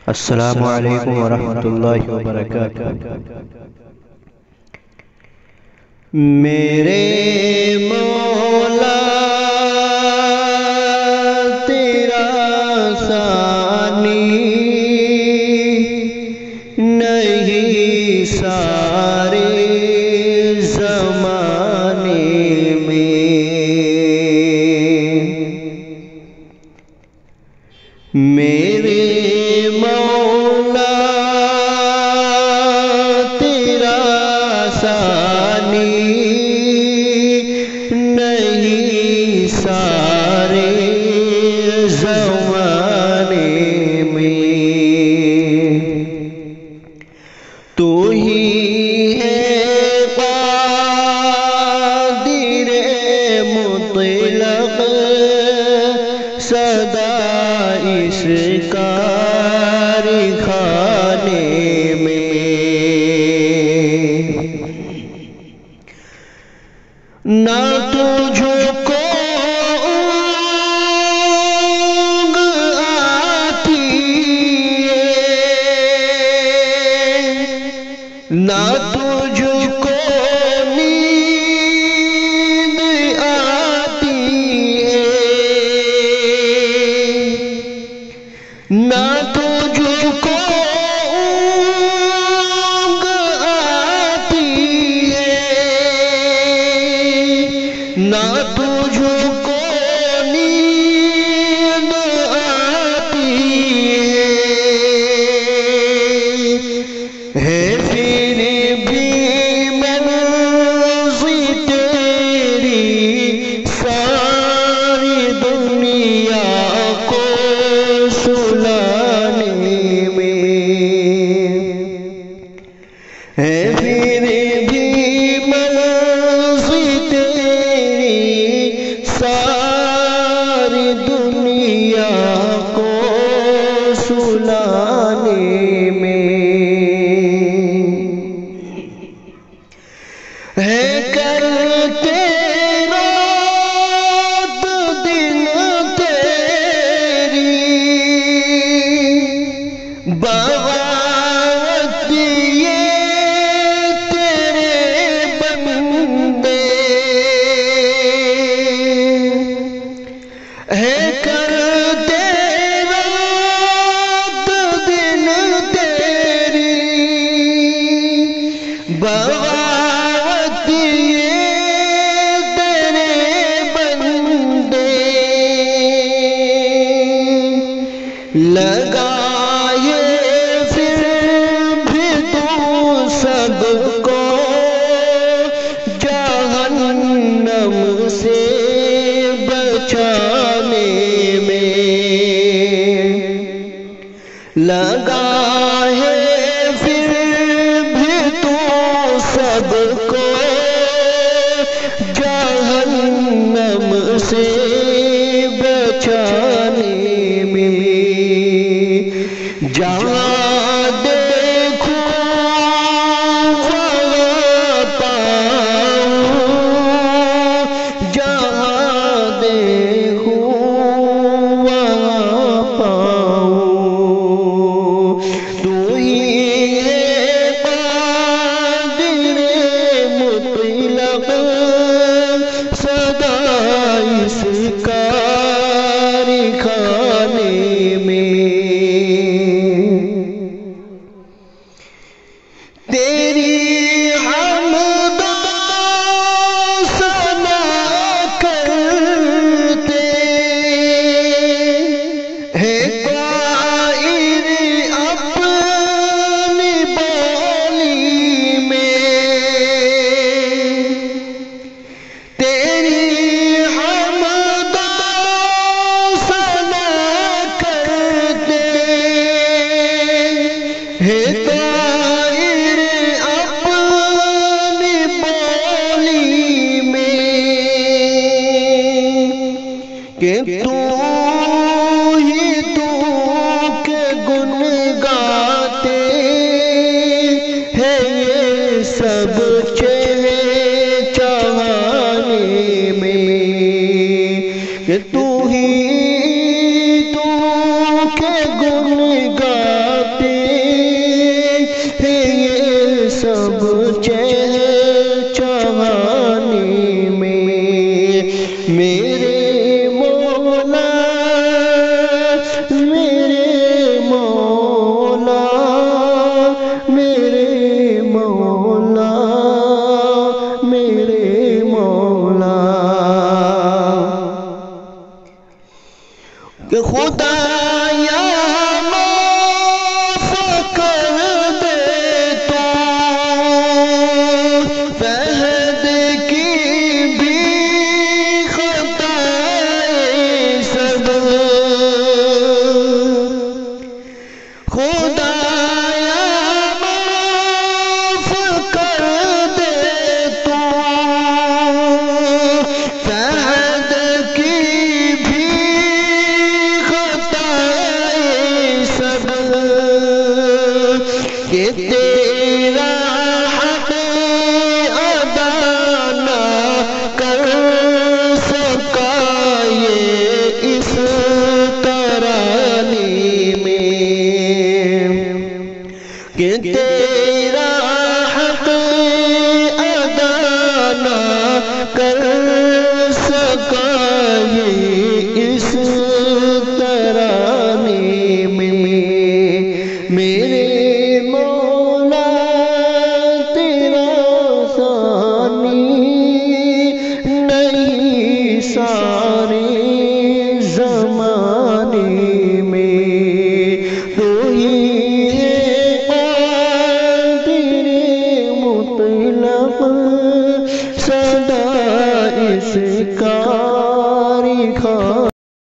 السلام علیکم ورحمۃ اللہ وبرکاتہ۔ میرے مولا تیرا ثانی نہیں سارے زمانے میں، میرے مولا تیرا ثانی نہیں سارے زمانے میں، تو ہی ہے قادر مطلق سدا اس کارخانے میں، نہ تجھ کو اونگ آتی ہے، نہ تجھ کو نیند آتی ہے، نہ تجھ کو اونگ آتی ہے، نہ تجھ کو نیند آتی ہے پھر بھی منزل تیری ساری دنیا کو سلانے میں ہے، پھر بھی منزل تیری ساری دنیا کو سلانے میں ہے، کرتے رات دن تیری بغاوت یہ تیرے بندے ہے، کرتے رات دن تیری بغاوت یہ تیرے بندے، لگائے پھر بھی تو سب کو جہنم سے بچانے میں، لگائے پھر بھی تو سب کو جہنم سے بچانے میں، جہاں دیکھو وہاں پاؤں، جہاں دیکھو وہاں پاؤں، تو ہی ہے قادر مطلق سدا اس کارخانے میں، تیری حمد و ثنا کرتے ہیں طائر اپنی بولی میں، تیری حمد و ثنا کرتے ہیں طائر اپنی بولی میں، کہ تو ہی تو کے گن گاتے ہیں یہ سب چہچہانے میں، کہ تو ہی تو کے گن گاتے کہ تیرا حق ادا نہ کر سکا یہ اس ترانے میں، کہ